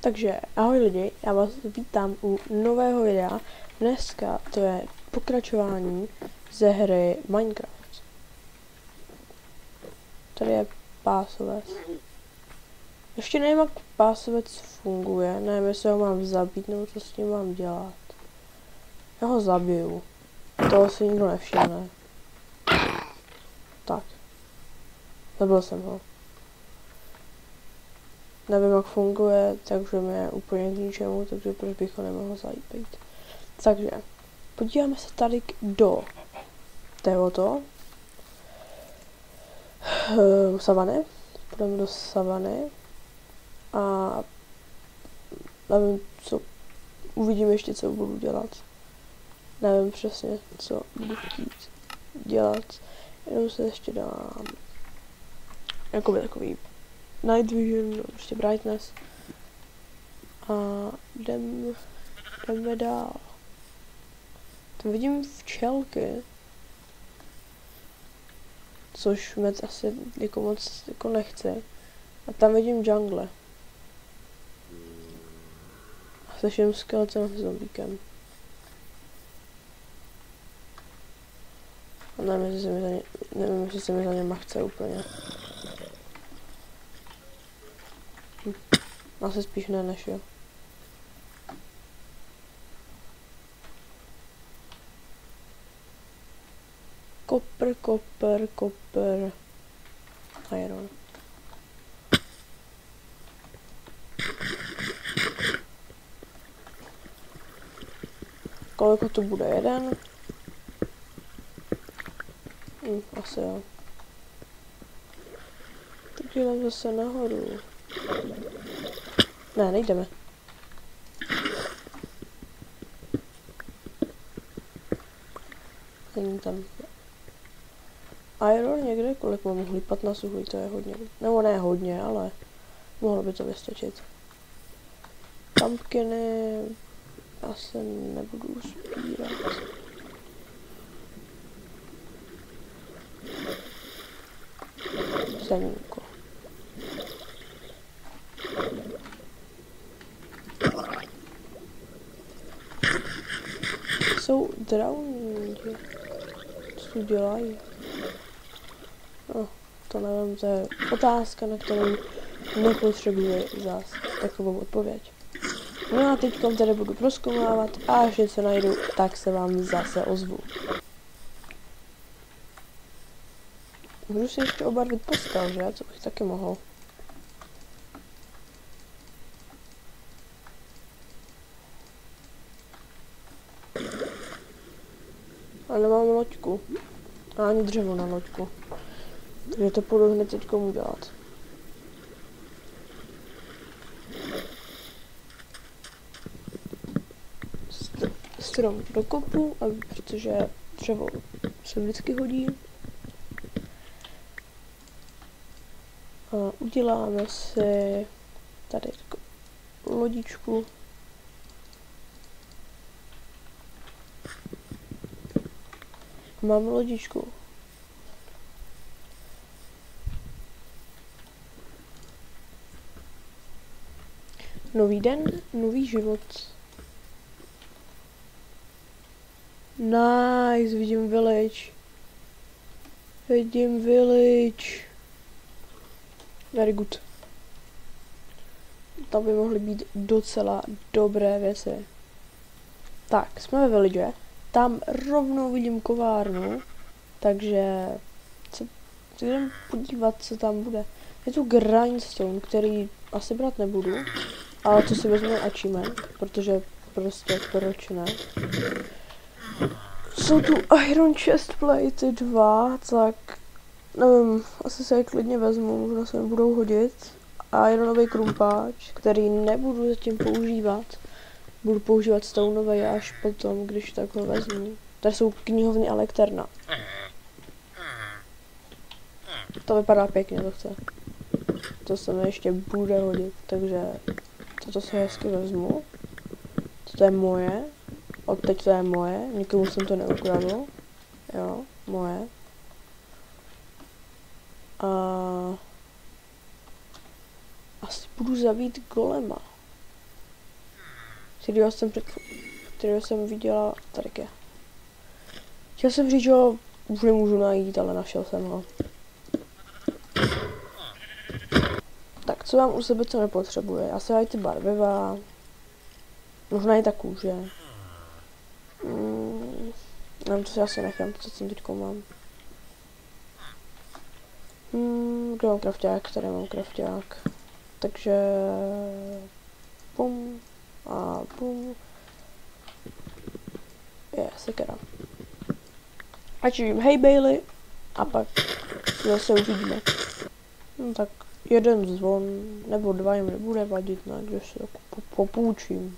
Takže ahoj lidi, já vás vítám u nového videa. Dneska to je pokračování ze hry Minecraft. Tady je pásovec. Ještě nevím, jak pásovec funguje, nevím, jestli ho mám zabít, nebo co s ním mám dělat. Já ho zabiju. Toho si nikdo nevšimne. Tak. Zabil jsem ho. Nevím, jak funguje, takže mi je úplně k ničemu, takže proč bych ho nemohl zabít. Takže, podíváme se tady do tohoto savany. Půjdeme do savany a nevím, co uvidím ještě, co budu dělat. Nevím přesně, co budu chtít dělat. Jenom se ještě dám jakoby takový Night Vision, prostě Brightness. A jdeme dál. Tam vidím včelky. Což moc asi jako moc jako nechci. A tam vidím jungle. A slyším skeleton s zombíkem. A nevím, jestli se mi za něma chce úplně. Asi spíš ne, než jo. Copper. Iron. Koliko to bude? Jeden? Asi jo. Tak jdeme zase nahoru. Ne, nejdeme. Není tam. Iron někde? Kolik mám mohli? 15 uhlí, to je hodně. Nebo ne hodně, ale mohlo by to vystačit. Pumpkiny asi nebudu sbírat. Semínko. Jsou drowni. Co tu dělají? No, to nevím, to je otázka, na kterou nepotřebuji zás takovou odpověď. No a teďkom tady budu prozkoumávat a až něco najdu, tak se vám zase ozvu. Můžu si ještě obarvit postel, že? Co bych taky mohl. Ale nemám loďku. A ani dřevo na loďku. Takže to půjdu hned teďkom udělat. Strom do kopu, protože dřevo se vždycky hodí. A uděláme si tady takovou lodičku. Mám lodičku. Nový den, nový život. Nice, vidím village. Very good. Tam by mohly být docela dobré věci. Tak, jsme ve village. Tam rovnou vidím kovárnu. Takže se jdem podívat, co tam bude. Je tu grindstone, který asi brát nebudu. Ale to si vezmu achievement, protože prostě proč ne. Jsou tu Iron Chestplate 2, tak nevím, asi se je klidně vezmu, možná se mi budou hodit. A ironový krumpáč, který nebudu zatím používat. Budu používat stoneový až potom, když tak ho vezmu. Tady jsou knihovny a lekterna. To vypadá pěkně, to chce. To se mi ještě bude hodit, takže toto se hezky vezmu. Toto je moje. Odteď to je moje, nikomu jsem to neukradl. Jo, moje. A asi budu zabít golema. kterého jsem viděla, tady je. Chtěl jsem říct, že ho už nemůžu najít, ale našel jsem ho. Tak co mám u sebe, co nepotřebuje? Asi aj ty barviva. Možná i ta kůže. Nevím, to si asi nechám, to co teďko mám. Kde mám krafťák? Tady mám krafťák. Takže... Pum. A pum. Je, sekera. Ať vím, hej Bailey. A pak zase uvidíme. No tak jeden zvon, nebo dva jim nebude vadit, no, když se popůjčím.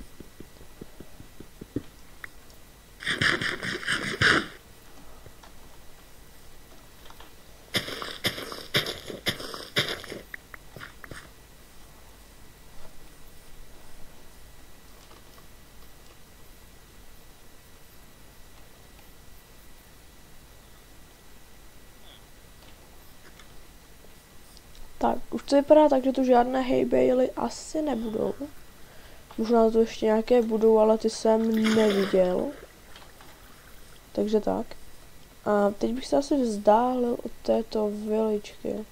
Tak, už to vypadá tak, že tu žádné Hey Bailey asi nebudou. Možná to ještě nějaké budou, ale ty jsem neviděl. Takže tak. A teď bych se asi vzdálil od této viličky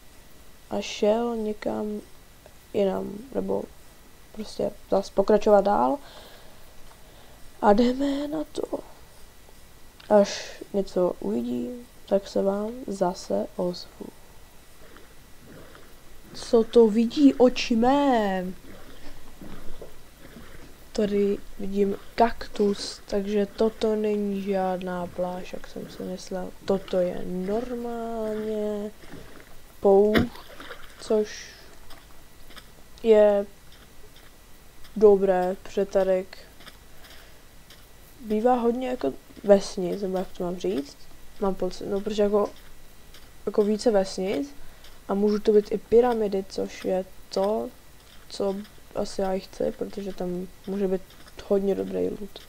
a šel někam jinam, nebo prostě zase pokračovat dál. A jdeme na to. Až něco uvidím, tak se vám zase ozvu. Co to vidí oči mé? Tady vidím kaktus, takže toto není žádná pláž, jak jsem si myslel. Toto je normálně poušť, což je dobré, protože tady bývá hodně jako vesnic, nebo jak to mám říct. Mám pocit, no protože jako více vesnic a můžu to být i pyramidy, což je to, co asi já chci, protože tam může být hodně dobrý loot.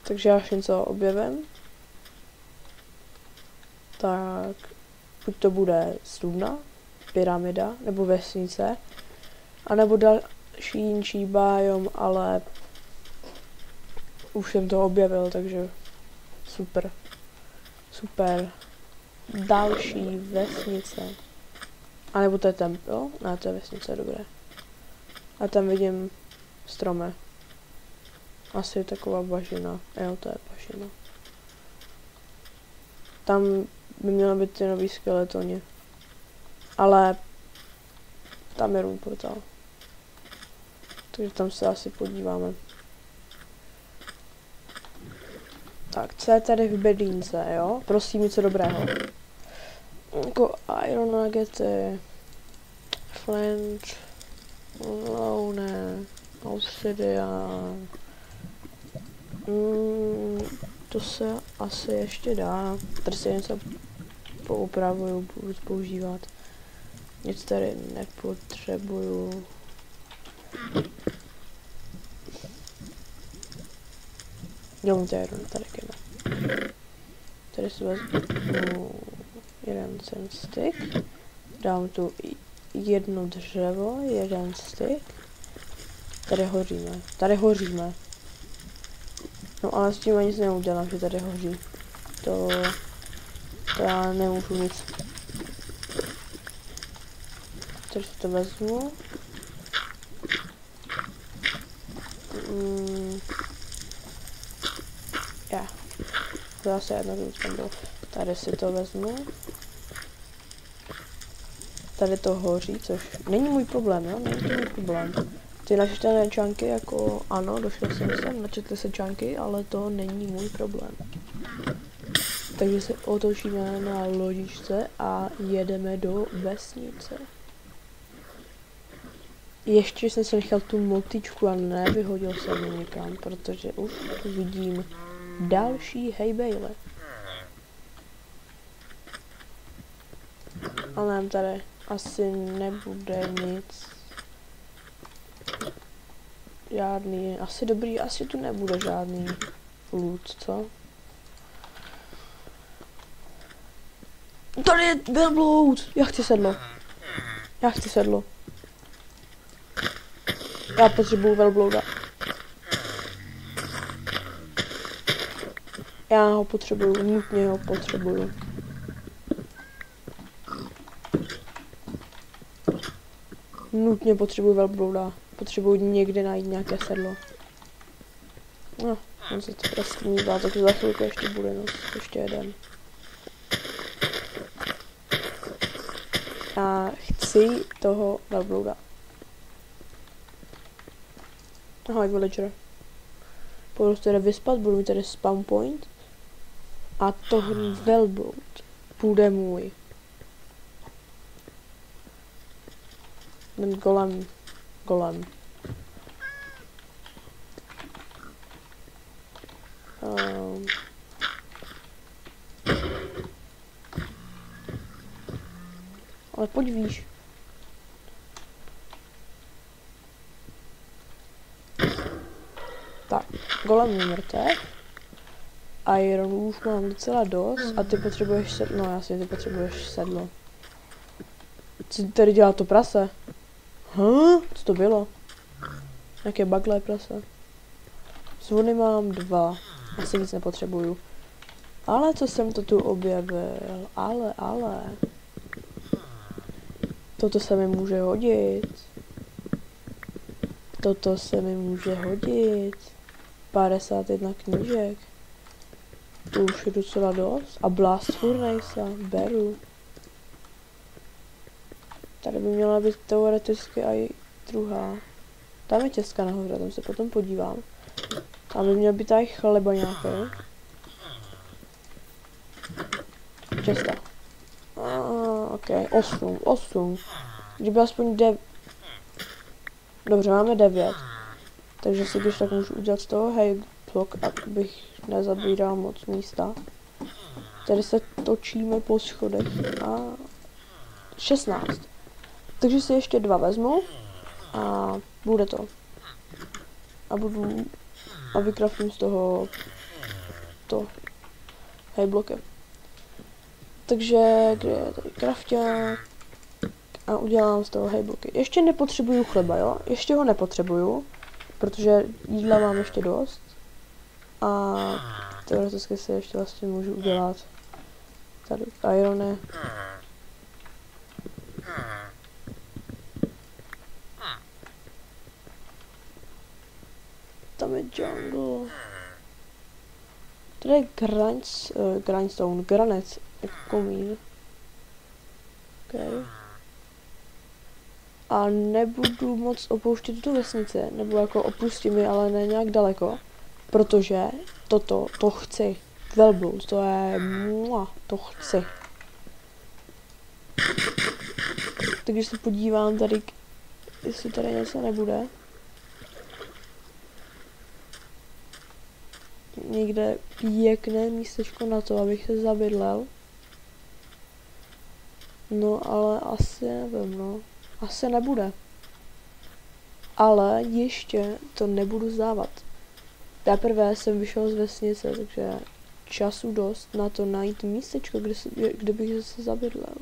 Takže až něco objevím, tak buď to bude studna, pyramida, nebo vesnice, anebo další jinčí biom, ale už jsem to objevil, takže super. Super. Další vesnice. A nebo to je tempel? Ne, to je vesnice, dobré. A tam vidím stromy. Asi taková bažina. Jo, to je bažina. Tam by měly být ty nový skeletoni. Ale tam je room portál. Takže tam se asi podíváme. Tak, co je tady v bedínce, jo? Prosím, něco dobrého. Jako iron nuggety, flint, no ne, obsidian. To se asi ještě dá. Tady si něco poupravuju, budu používat. Nic tady nepotřebuju. Jo, to je iron, tady kena. Tady si vezmu jeden stick, dám tu jedno dřevo, jeden stick, tady hoříme, no ale s tím ani nic neudělám, že tady hoří, to já nemůžu nic, takže si to vezmu, zase jedno, když tam bylo. Tady si to vezmu. Tady to hoří, což není můj problém, jo? Není to můj problém. Ty načtené čanky, jako ano, došel jsem sem, načetli se čanky, ale to není můj problém. Takže se otočíme na lodičce a jedeme do vesnice. Ještě jsem si nechal tu motičku a nevyhodil jsem ji nikam, protože už tu vidím další Hey Bailey. Ale tady asi nebude nic. Žádný, asi dobrý, asi tu nebude žádný loot, co? Tady je velbloud! Já chci sedlo. Já potřebuju velblouda. Já ho potřebuju, nutně ho potřebuju. Nutně potřebuju velblouda. Potřebuju někde najít nějaké sedlo. No, on se to prostě mívá, takže za chvilku ještě bude, no, ještě jeden. Já chci toho velblouda. Ahoj, villager. Půjdu se tady vyspat, budu mít tady spawn point. A tohle velbloud bude můj. Ten golem. Ale pojď výš. Tak, golem je mrtev. Iron už mám docela dost a ty potřebuješ sedlo. No jasně, ty potřebuješ sedlo. Co tady dělá to prase? Co to bylo? Jaké baglé prase? Zvony mám 2. Asi nic nepotřebuju. Ale co jsem to tu objevil? Ale. Toto se mi může hodit. 51 knížek. To už je docela dost. A blast furnace, beru. Tady by měla být teoreticky i druhá. Tam je těstka nahoře, tam se potom podívám. Tam by měl být i chleba nějaký. Těsta. Ok, 8. Kdyby aspoň 9. Dobře, máme 9. Takže si když tak můžu udělat z toho block, abych nezabíral moc místa. Tady se točíme po schodech a 16. Takže si ještě 2 vezmu a bude to. A vykraftím z toho to blokem. Takže kde je tady krafťák a udělám z toho bloky. Ještě nepotřebuju chleba, jo? Ještě ho nepotřebuju, protože jídla mám ještě dost. A teoreticky si ještě vlastně můžu udělat tady irony. Tam je jungle. Tady je grindstone, granec, jako komín. Okay. A nebudu moc opouštět tuto vesnici, nebo jako opustím ji, ale ne nějak daleko. Protože to chci. Velbloud, to je to chci. Tak když se podívám tady, jestli tady něco nebude. Někde pěkné místečko na to, abych se zabydlel. No ale asi nevím, no. Asi nebude. Ale ještě to nebudu zdávat. Teprve jsem vyšel z vesnice, takže času dost na to najít místečko, kde bych se zabydlel.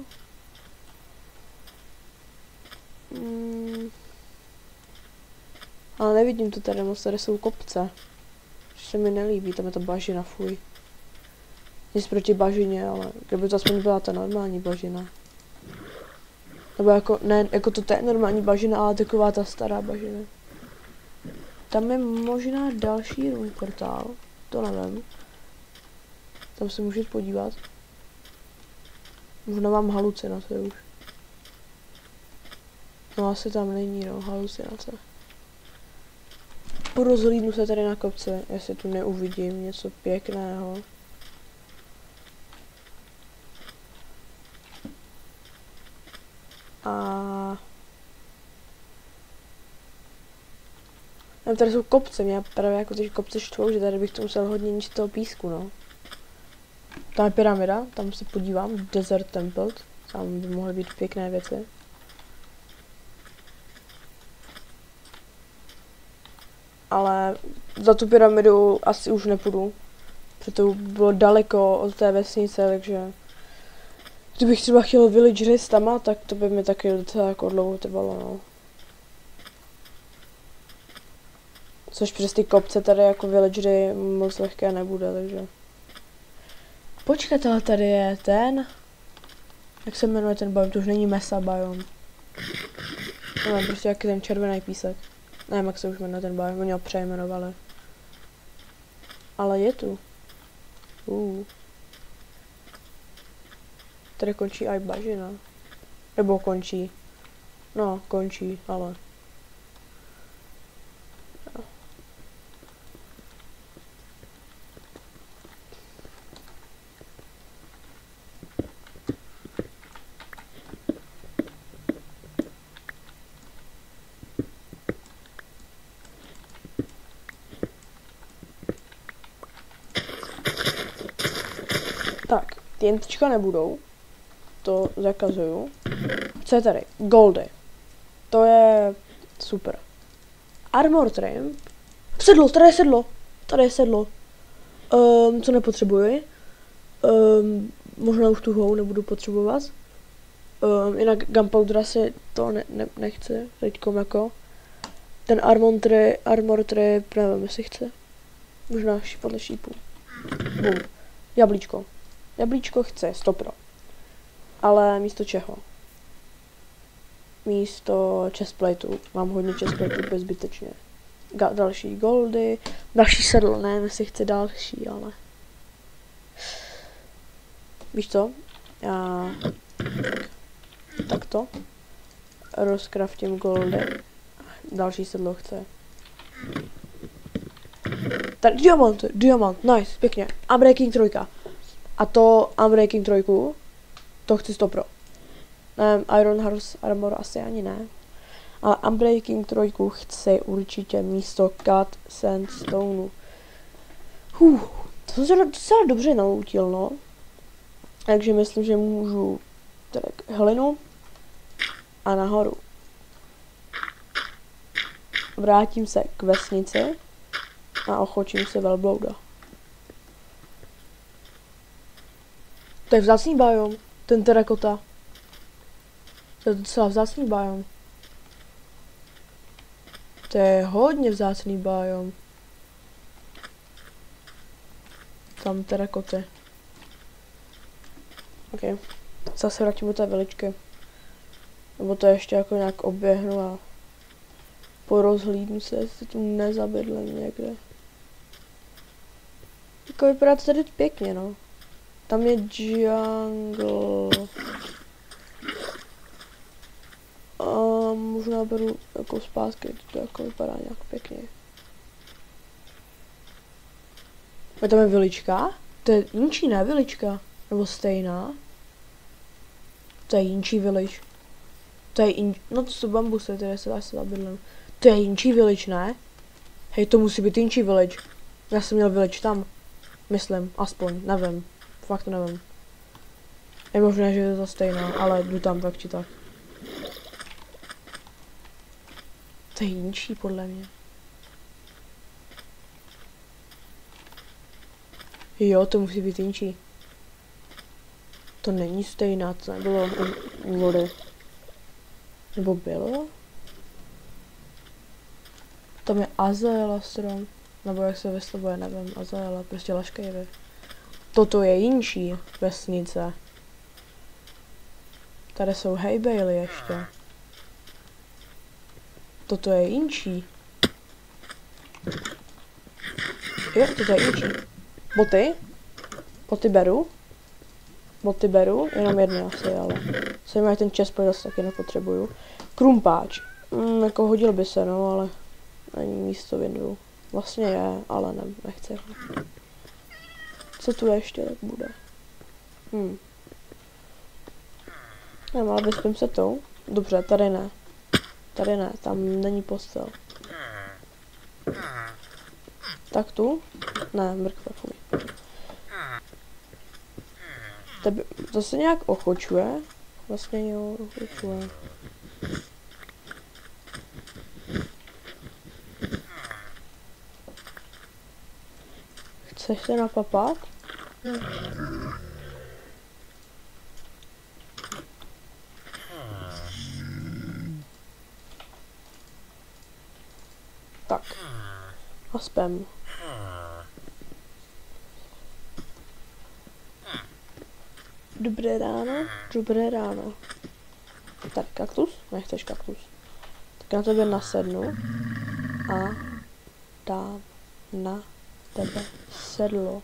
Ale nevidím to tady moc, tady jsou kopce. Se mi nelíbí, tam je to bažina, fuj. Nic proti bažině, ale kdyby to aspoň byla ta normální bažina. Nebo jako, ne, jako to je normální bažina, ale taková ta stará bažina. Tam je možná další room portál, to nevím. Tam se můžete podívat. Možná mám halucinace už. No asi tam není, no, halucinace. Porozhlídnu se tady na kopce, jestli tu neuvidím něco pěkného. A tady jsou kopce, mě právě jako ty kopce štvou, že tady bych to musel hodně ničit toho písku, no. Tam je pyramida, tam se podívám, Desert Temple, tam by mohly být pěkné věci. Ale za tu pyramidu asi už nepůjdu, protože to bylo daleko od té vesnice, takže kdybych třeba chtěl villagery s tama, tak to by mi taky docela jako dlouho trvalo, no. Což přes ty kopce tady jako villagery moc lehké nebude, takže. Počkat, ale tady je ten. Jak se jmenuje ten biom? To už není mesa biom. No, prostě jaký ten červený písek. Nevím, jak se už jmenuje ten biom, oni ho přejmenovali. Ale je tu. Tady končí i bažina. Nebo končí. No, končí, ale. Tak, TNTčka nebudou. To zakazuju. Co je tady? Goldy. To je super. Armor trim. Sedlo, tady je sedlo. Tady je sedlo. Co nepotřebuji? Možná už tu hou nebudu potřebovat. Jinak gunpowder si to nechce. Teďkom jako. Ten armor trip, nevím, jestli chce. Možná podle šípů. Bum. Jablíčko. Jablíčko chce, 100%. Ale místo čeho? Místo chestplateu. Mám hodně chestplateů bezbytečně. Další goldy. Další sedlo, nevím, jestli chce další, ale. Víš co? Já takto rozcraftím goldy. Další sedlo chce. Tady diamant, nice, pěkně. Unbreaking 3. A to Unbreaking 3, to chci 100%. Iron Horse Armor asi ani ne. Ale Unbreaking 3 chci určitě místo Cut Sandstone. To jsem se docela dobře naučil, no. Takže myslím, že můžu tak hlinu a nahoru. Vrátím se k vesnici a ochočím se velblouda. To je vzácný biom, ten terakota. To je docela vzácný biom. To je hodně vzácný biom. Tam terakoty. OK. Zase vrátím do té veličky. Nebo to ještě jako nějak oběhnu a porozhlídnu se, jestli tu nezabydlím někde. Jako vypadá to tady pěkně, no. Tam je jungle. A možná beru jako zpátky, to jako vypadá nějak pěkně. A tam je vilička? To je jinčí, ne vilička? Nebo stejná? To je jinčí village. To je no to jsou bambusy, které se asi zabydlím. To je jinčí village, ne? Hej, to musí být jinčí village. Já jsem měl village tam. Myslím, aspoň, nevím. Fakt to nevím. Je možné, že je to stejná, ale jdu tam tak či tak. To je jinčí, podle mě. Jo, to musí být jinčí. To není stejná, to nebylo u vody. Nebo bylo? Tam je Azela strom. Nebo jak se vyslovuje, nevím, Azela, prostě laškejvy. Toto je jinčí vesnice. Tady jsou hay bale ještě. Toto je jinčí. Jo, toto je jinčí. Boty? Boty beru. Boty beru, jenom jedny asi, ale jsem jak ten chestplate zase taky nepotřebuju. Krumpáč. Jako hodil by se, no, ale není místo v Indru. Vlastně je, ale ne, nechci. Co tu ještě tak bude? Nevím, ale vyspím se tou. Dobře, tady ne. Tady ne, tam není postel. Tak tu? Ne, mrkva fuj. To se nějak ochočuje. Vlastně jo, ochočuje. Chceš se napapat? Tak. A spam. Dobré ráno, dobré ráno. Tady kaktus? Nechceš kaktus. Tak na tebe nasednu a dám na tebe sedlo.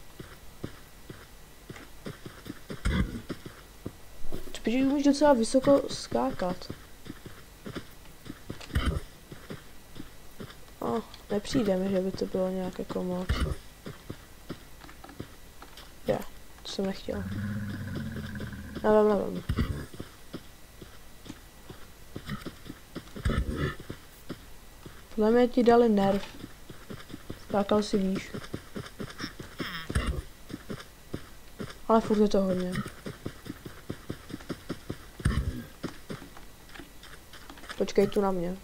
Protože umíš docela vysoko skákat. Nepřijde mi, že by to bylo nějak jako moc. Je, to jsem nechtěl. Nevím. Podle mě ti dali nerv. Skákal si výš. Ale furt je to hodně. Počkej tu na mě.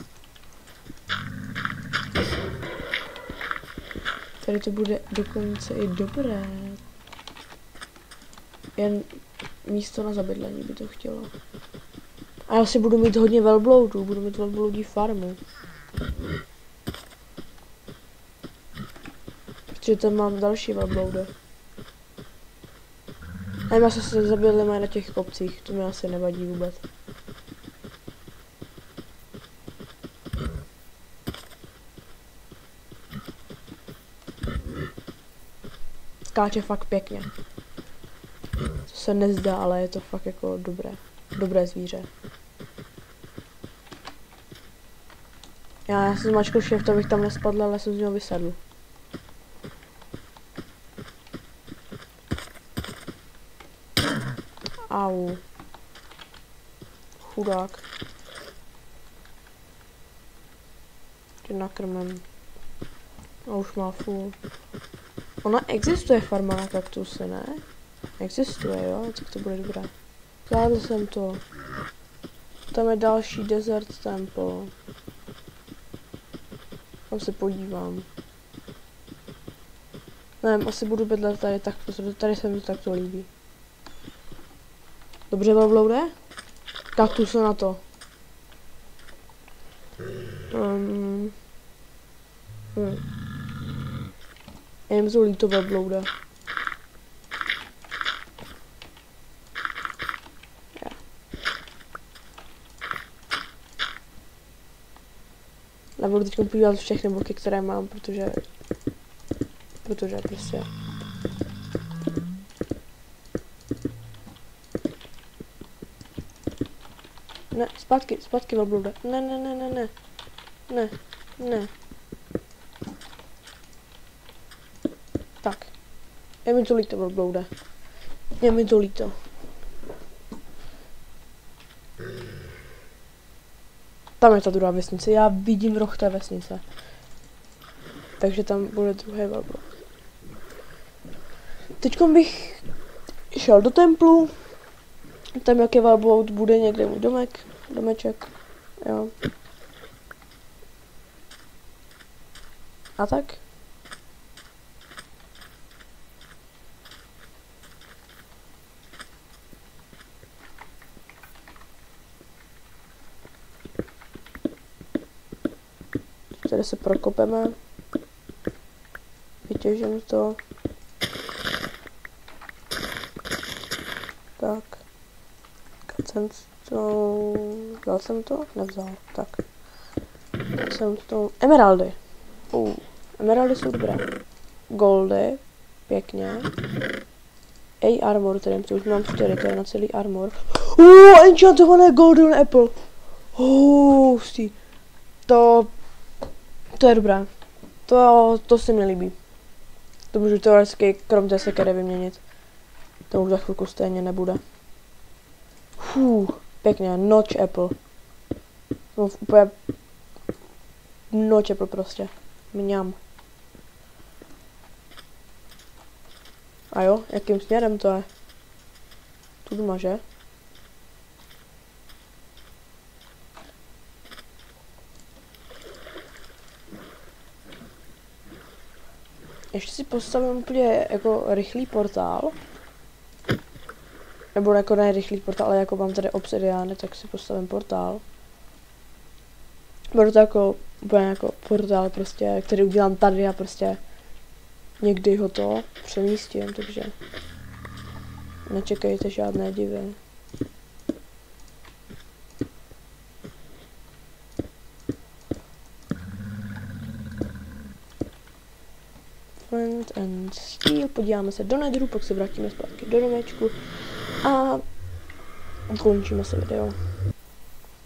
Tady to bude dokonce i dobré. Jen místo na zabydlení by to chtělo. A já si budu mít hodně velbloudů, budu mít velbloudí farmu. Protože tam mám další velbloudy. A já se zabydlím na těch kopcích, to mi asi nevadí vůbec. Skáče fakt pěkně. To se nezdá, ale je to fakt jako dobré zvíře. Já jsem zmačkl shift, abych tam nespadl, ale jsem z něho vysedl. Au. Chudák. Tě nakrmem. A už má full. Ona existuje farma na kaktusy, ne? Existuje, jo? Tak to bude dobré. Zvládl jsem to. Tam je další desert temple. Tam se podívám. Nevím, asi budu bydlet tady tak, protože tady se mi to takto líbí. Dobře, velbloude? Kaktus na to. Je mi to líto velblouda. Nebudu teď podívat všechny bloky, které mám, protože prostě. Ne, zpátky velblouda. Ne. Tak. Je mi to líto, velblouda. Je mi to líto. Tam je ta druhá vesnice, já vidím roh té vesnice. Takže tam bude druhý velbloud. Teďkom bych šel do templu. Tam jak je velbloud, bude někde můj domeček. Jo. A tak? Tady se prokopeme. Vytěžím to. Tak. Vzal jsem to? Nevzal. Tak. Vzal jsem to. Emeraldy. Emeraldy jsou dobré. Goldy. Pěkně. Armor, tedy už mám 4, to je na celý armor. Enchantované golden apple. Hustý. To je dobré. To se mi líbí. To můžu teoreticky krom té sekery vyměnit. To už za chvilku stejně nebude. Pěkně, notch apple. No, úplně notch apple prostě. Mňam. A jo, jakým směrem to je? Tu doma, že? Ještě si postavím úplně jako rychlý portál. Nebo jako ne rychlý portál, ale jako mám tady obsidiány, tak si postavím portál. Budu to jako úplně jako portál prostě, který udělám tady a prostě někdy ho to přemístím, takže nečekejte žádné divy. Flint and Steel, podíváme se do Netheru, pak se vrátíme zpátky do domečku a ukončíme se video.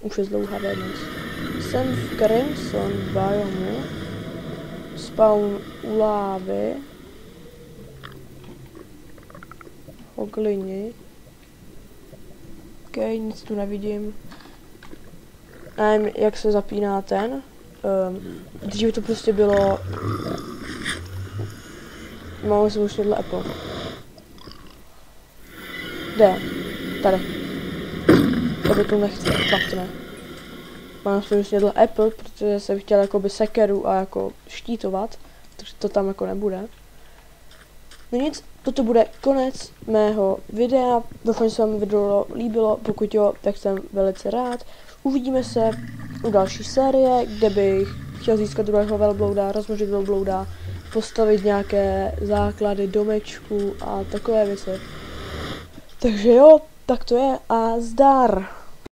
Už je zdlouhavé dnes. Jsem v Crimson biomu, spawn u lávy, oglini. OK, nic tu nevidím. Nevím, jak se zapíná ten. Dříve to prostě bylo... Máme se už jedle Apple. Kde? Tady. Tady to nechci, fakt ne. Mám se už jedle Apple, protože jsem chtěl jakoby sekeru a jako štítovat, takže to tam jako nebude. No nic, toto bude konec mého videa, doufám, že se vám video líbilo, pokud jo, tak jsem velice rád. Uvidíme se u další série, kde bych chtěl získat druhého velblouda, rozmnožit velblouda, postavit nějaké základy domečku a takové věci. Takže jo, tak to je a zdar!